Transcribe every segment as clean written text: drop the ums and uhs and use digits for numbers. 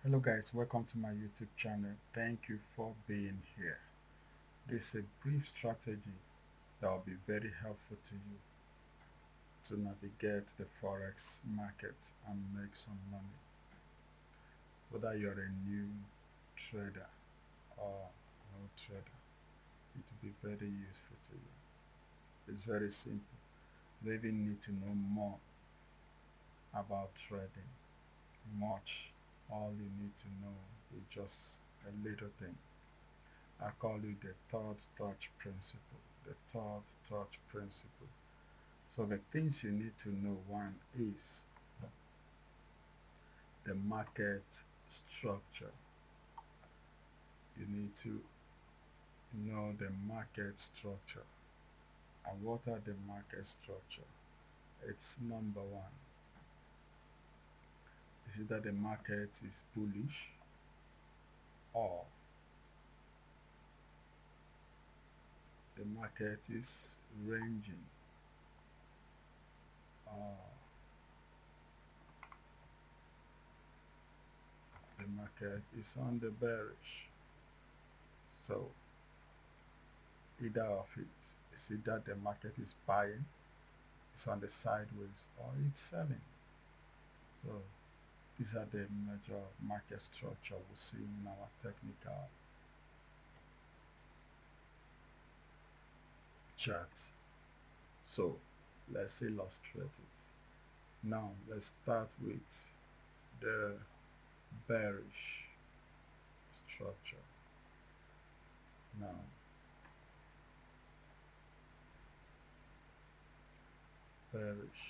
Hello guys, welcome to my YouTube channel. Thank you for being here. This is a brief strategy that will be very helpful to you to navigate the forex market and make some money. Whether you're a new trader or an old trader, it will be very useful to you. It's very simple. You don't even need to know more about trading much. All you need to know is just a little thing. I call it the third touch principle. The third touch principle. So the things you need to know, one is the market structure. You need to know the market structure. And what are the market structure? It's number one. Is either the market is bullish or the market is ranging or the market is on the bearish. So either of it is either the market is buying, it's on the sideways, or it's selling. So these are the major market structure we see in our technical charts. So let's illustrate it. Now let's start with the bearish structure. Now bearish.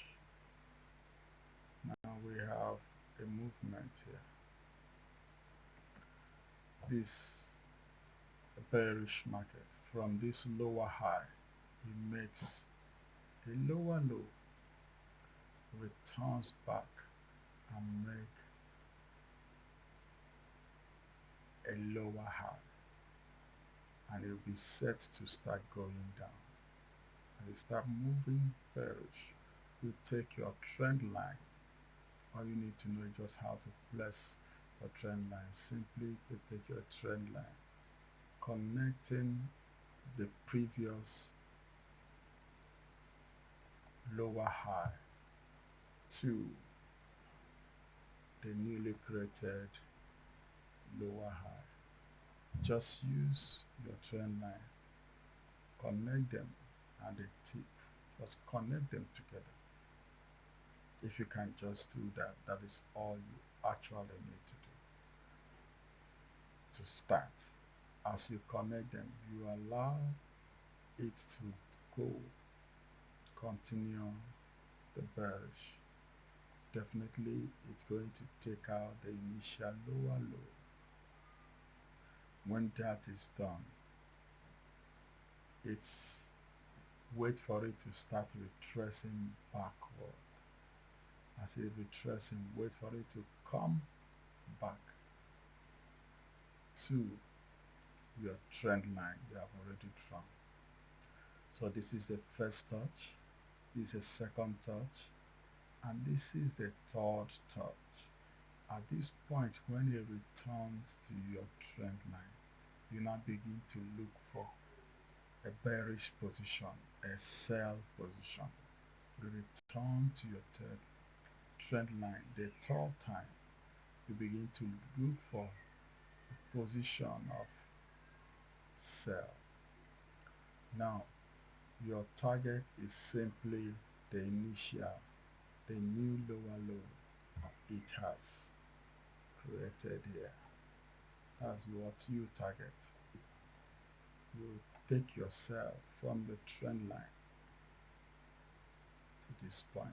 Now we have a movement here. This bearish market from this lower high, it makes a lower low, returns back and make a lower high, and it will be set to start going down and it start moving bearish. You take your trend line. All you need to know is just how to place your trend line. Simply you take your trend line, connecting the previous lower high to the newly created lower high. Just use your trend line, connect them and the tip, just connect them together. If you can just do that, that is all you actually need to start. As you connect them, you allow it to go, continue the bearish. Definitely it's going to take out the initial lower low. When that is done, it's wait for it to start retracing backward. As it retracing, wait for it to come back to your trend line you have already drawn. So this is the first touch, this is the second touch, and this is the third touch. At this point, when it returns to your trend line, you now begin to look for a bearish position, a sell position. You return to your third trend line the third time. You begin to look for a position of sell. Now your target is simply the initial, the new lower low it has created here. That's what you target. You take yourself from the trend line to this point,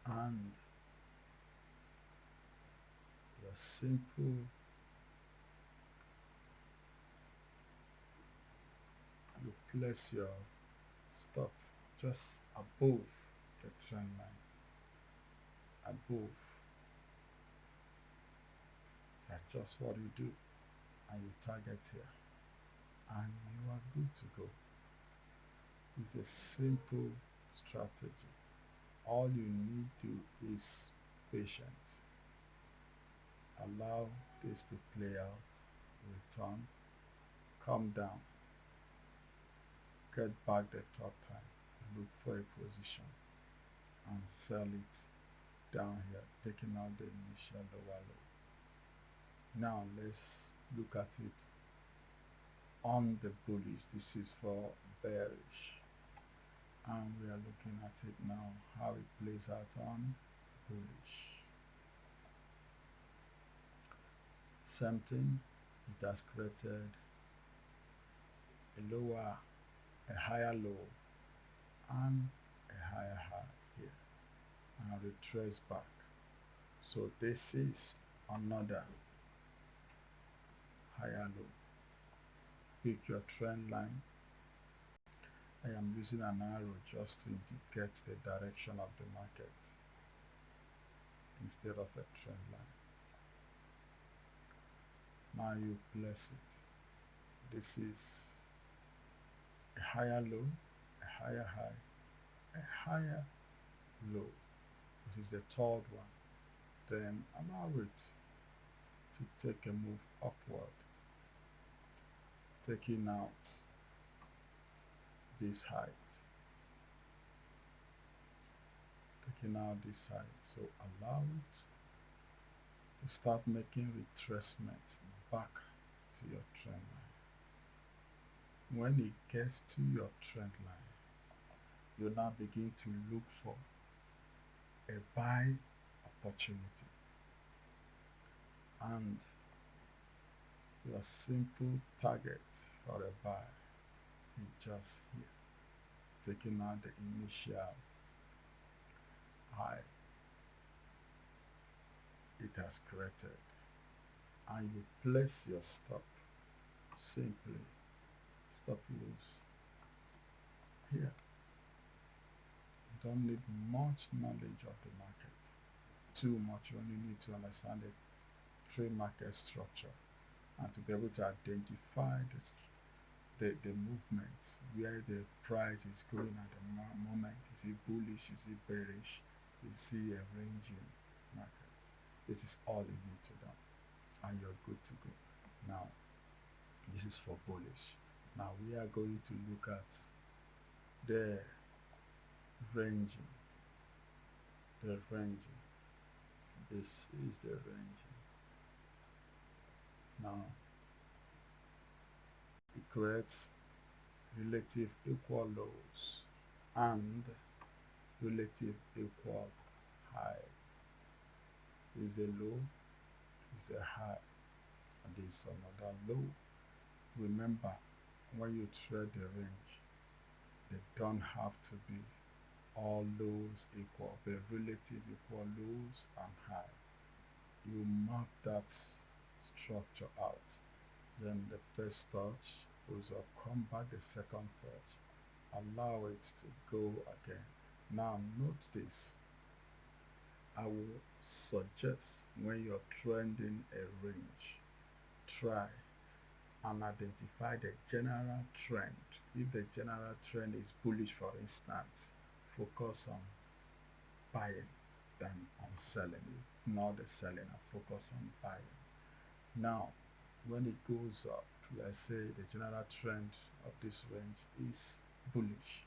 and your simple you place your stop just above the trend line, above. That's just what you do, and you target here, and you are good to go. It's a simple strategy. All you need to do is patience. Allow this to play out. Return, come down, get back the third time, look for a position and sell it down here, taking out the initial lower low. Now let's look at it on the bullish. This is for bearish, and we are looking at it now, how it plays out on bullish. Same thing, it has created a higher low and a higher high here, and retrace back. So this is another higher low. Pick your trend line. I am using an arrow just to indicate the direction of the market instead of a trend line. Now you place it. This is a higher low, a higher high, a higher low. This is the third one. Then allow it to take a move upward, taking out this height, so allow it to start making retracements back to your trend line. When it gets to your trend line, you now begin to look for a buy opportunity, and your simple target for a buy is just here, taking out the initial high it has created, and you place your stop, simply stop loss here. You don't need much knowledge of the market, too much. You only need to understand the trade market structure and to be able to identify the movements, where the price is going at the moment. Is it bullish? Is it bearish? Is it a ranging market? This is all you need to know, and you're good to go. Now, this is for bullish. Now we are going to look at the ranging. This is the ranging. Now it creates relative equal lows and relative equal high. Is a low, is a high, and there is another low. Remember, when you trade the range, they don't have to be all lows equal, but relative equal lows and high. You mark that structure out. Then the first touch goes up, come back the second touch, allow it to go again. Now note this. I will suggest, when you're trending a range, try and identify the general trend. If the general trend is bullish, for instance, focus on buying than on selling. Not the selling, and focus on buying. Now, when it goes up, let's say the general trend of this range is bullish.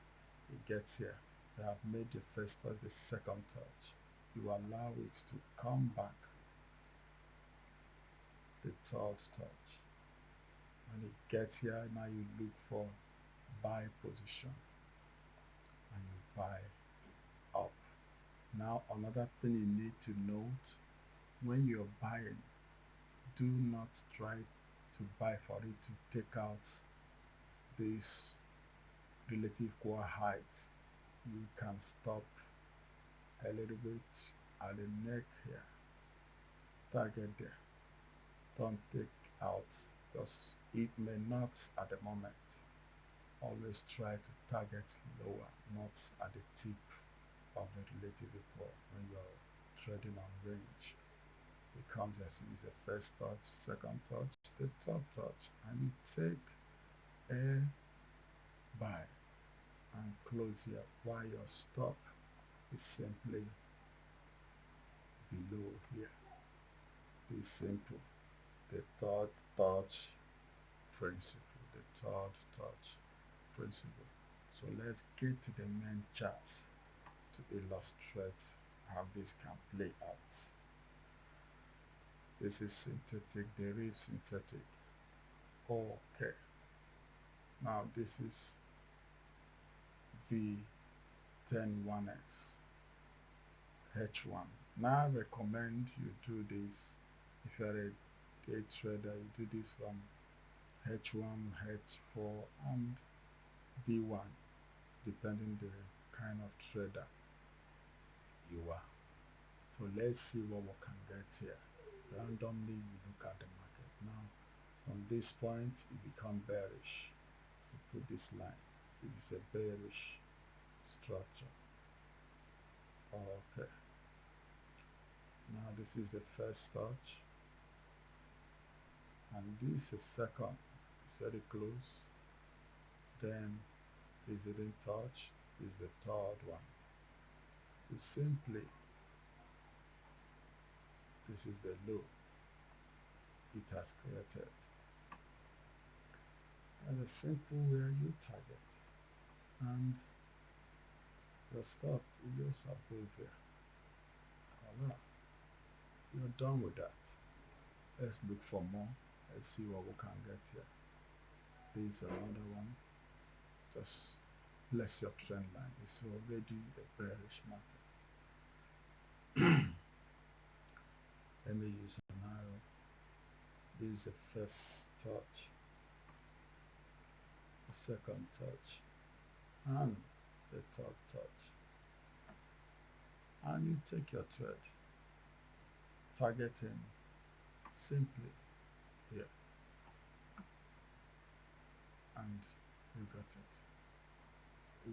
It gets here. They have made the first touch, the second touch. You allow it to come back, the third touch. When it gets here, now you look for buy position and you buy up. Now another thing you need to note, when you're buying, do not try to buy for it to take out this relative core height. You can stop a little bit at the neck here, target there. Don't take out, because it may not at the moment. Always try to target lower, not at the tip of the relative equal. When you're trading on range, it comes as is a first touch, second touch, the third touch, and you take a buy and close here, while your stop is simply below here. is simple. The third touch principle. The third touch principle. So let's get to the main chart to illustrate how this can play out. This is synthetic, derivative synthetic. Okay. Now this is V101S H1. Now I recommend you do this if you are a day trader. You do this from H1, H4, and V1, depending the kind of trader you are. So let's see what we can get here. Randomly, you look at the market. Now, from this point, it becomes bearish. You put this line. This is a bearish structure. Okay. Now this is the first touch. And this is second. It's very close. Then is it in touch? Is the third one. You simply, this is the low it has created. And a simple way you target. And your stop is above here. Voila. You're done with that. Let's look for more. Let's see what we can get here. This is another one. Just bless your trend line. It's already a bearish market. Let me use an arrow. This is the first touch, the second touch, and the third touch. And you take your trade, targeting simply here, and you got it.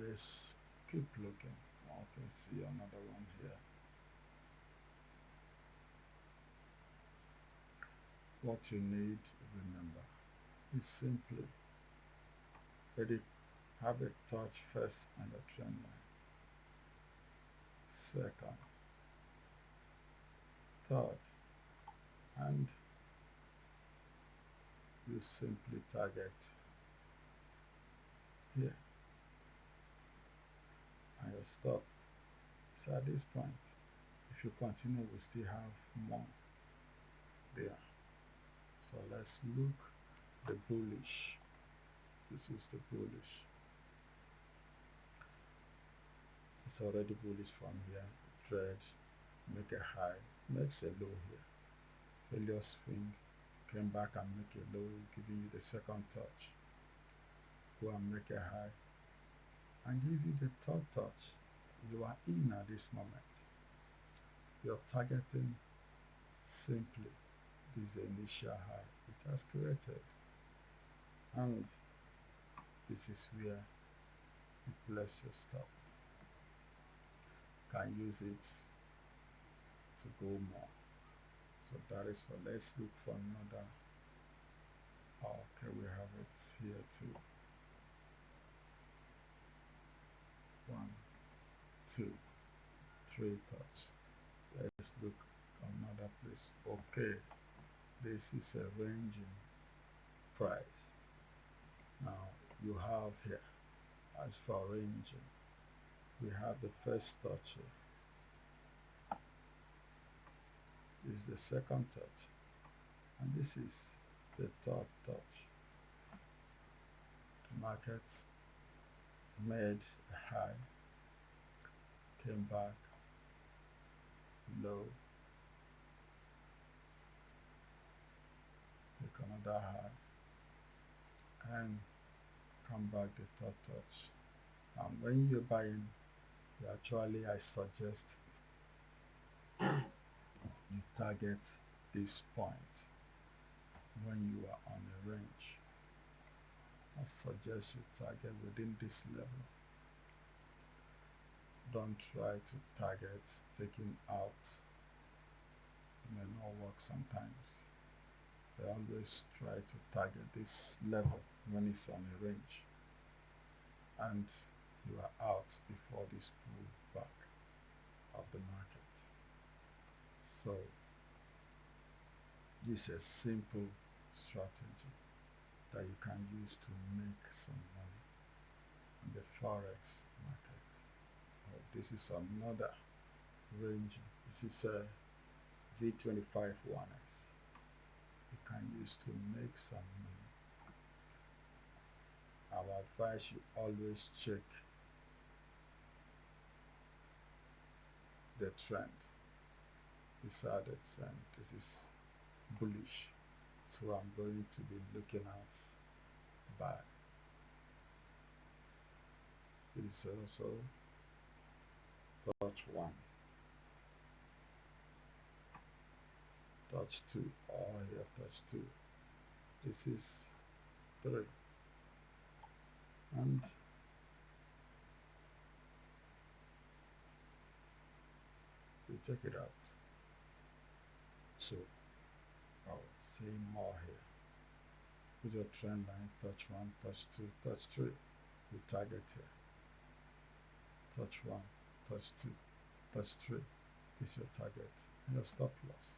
Let's keep looking. Okay, see another one here. What you need, remember, is simply have a touch first on the trend line, second, third, and you simply target here, and you stop. So at this point, if you continue, we still have more there. So let's look the bullish. This is the bullish. It's already bullish from here. Trade, make a high, makes a low here. Failure swing, came back and make a low, giving you the second touch. Go and make a high, and give you the third touch. You are in at this moment. You're targeting simply this initial high it has created, and this is where you place your stop. Can use it to go more. So that is for, let's look for another. Okay, we have it here too. 1, 2, 3 touch. Let's look another place. Okay, this is a ranging price. Now you have here, as for ranging, we have the first touch here. This is the second touch, and this is the third touch. The market made a high, came back low, take another high, and come back the third touch. And when you're buying, actually I suggest you target this point when you are on a range. I suggest you target within this level. Don't try to target taking out. It may not work sometimes. I always try to target this level when it's on a range, and you are out before this pull back of the market. So This is a simple strategy that you can use to make some money in the forex market. Oh, this is another range. This is a V25 1S. You can use to make some money. I would advise you always check the trend. These are the trend. This is bullish, so I'm going to be looking at buy. This is also touch 1, touch 2, or here touch 2. This is 3, and we take it out. So I'll say more here. Put your trend line, touch 1, touch 2, touch 3. We target here. Touch 1, touch 2, touch 3 is your target and your stop loss.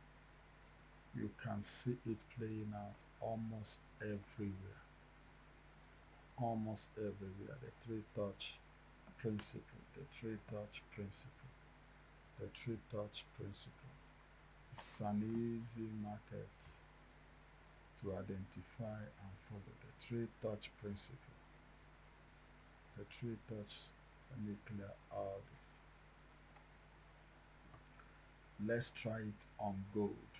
You can see it playing out almost everywhere. Almost everywhere. The 3-touch principle, the 3-touch principle, the 3-touch principle. It's an easy market to identify and follow. The 3-touch principle. The 3-touch. Let me clear all this. Let's try it on gold.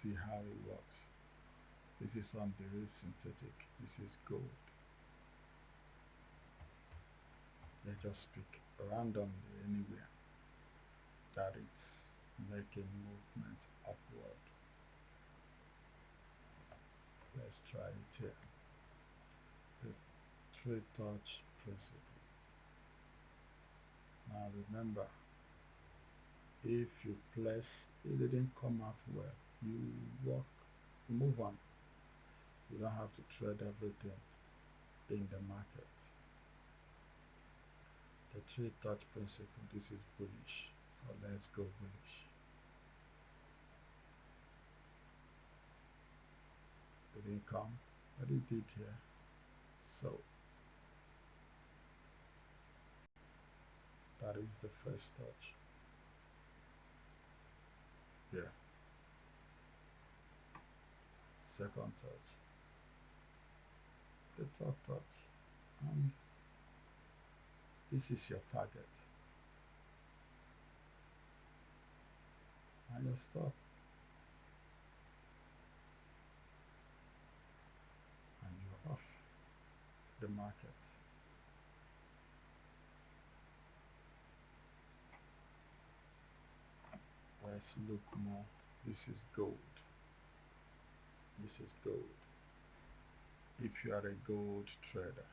See how it works. This is on derived synthetic. This is gold. They just pick randomly anywhere that it's making movement upward. Let's try it here. The 3-touch principle. Now remember, if you place, it didn't come out well, you move on. You don't have to trade everything in the market. The 3-touch principle, this is bullish. So let's go bullish. It didn't come, but it did here. So that is the first touch. Yeah. Second touch. The third touch. And this is your target. And you stop. And you're off the market. Let's look more. This is gold. This is gold. If you are a gold trader,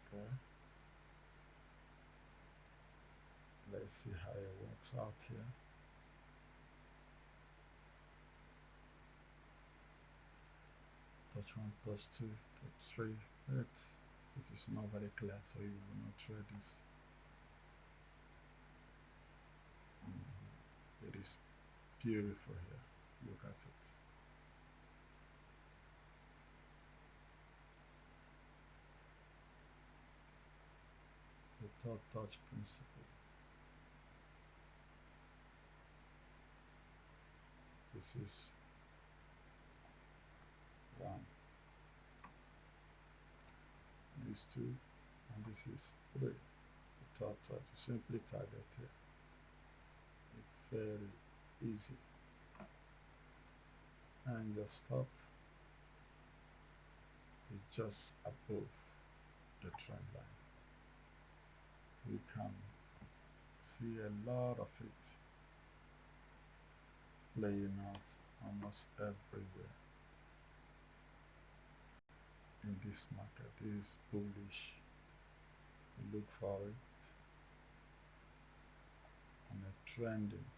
okay, let's see how it works out here. Touch 1, touch 2, touch 3. This is not very clear, so you will not trade this. It is beautiful here. Look at it. The 3rd touch principle. This is 1. These 2, and this is 3. The 3rd touch. You simply target here. It's very easy. And your stop is just above the trend line. We can see a lot of it playing out almost everywhere in this market. It is bullish. We look for it on a trending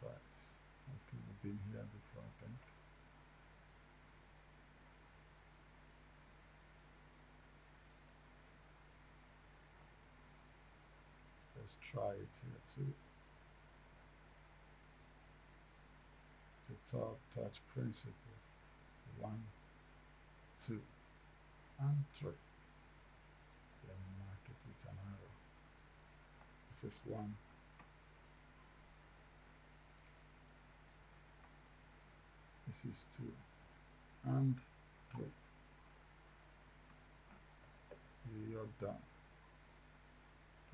price. Okay, we've been here before, I think. Let's try it here too. third touch principle. 1, 2, and 3. Let me mark it with an arrow. This is 1. This is 2 and 3. You're done.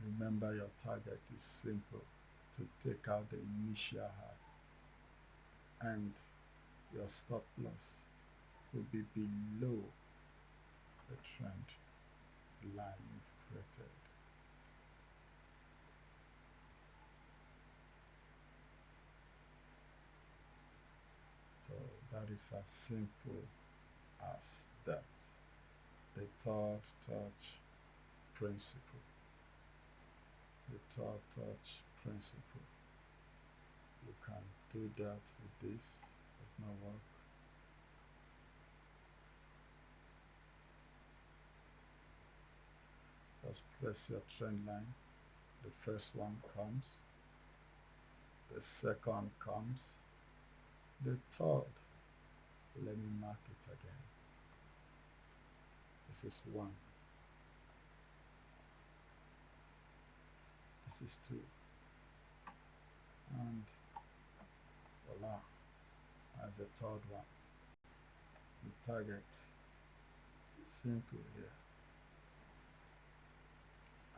Remember, your target is simple: to take out the initial high, and your stop loss will be below the trend line you've created. So that is as simple as that. The third touch principle. The third touch principle. You can do that with this. Does not work. Just press your trend line. The first one comes. The second comes. The third. Let me mark it again. This is 1. This is 2. And voila, as the third one. The target, simple here.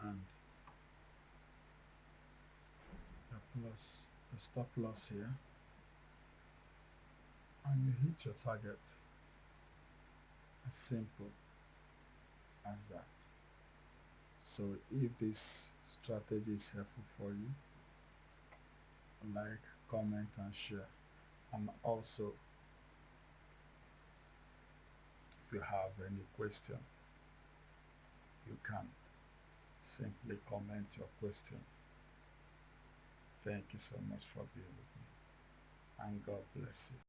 And the stop loss here. And you hit your target. As simple as that. So if this strategy is helpful for you, like, comment, and share. And also, if you have any question, you can simply comment your question. Thank you so much for being with me, and God bless you.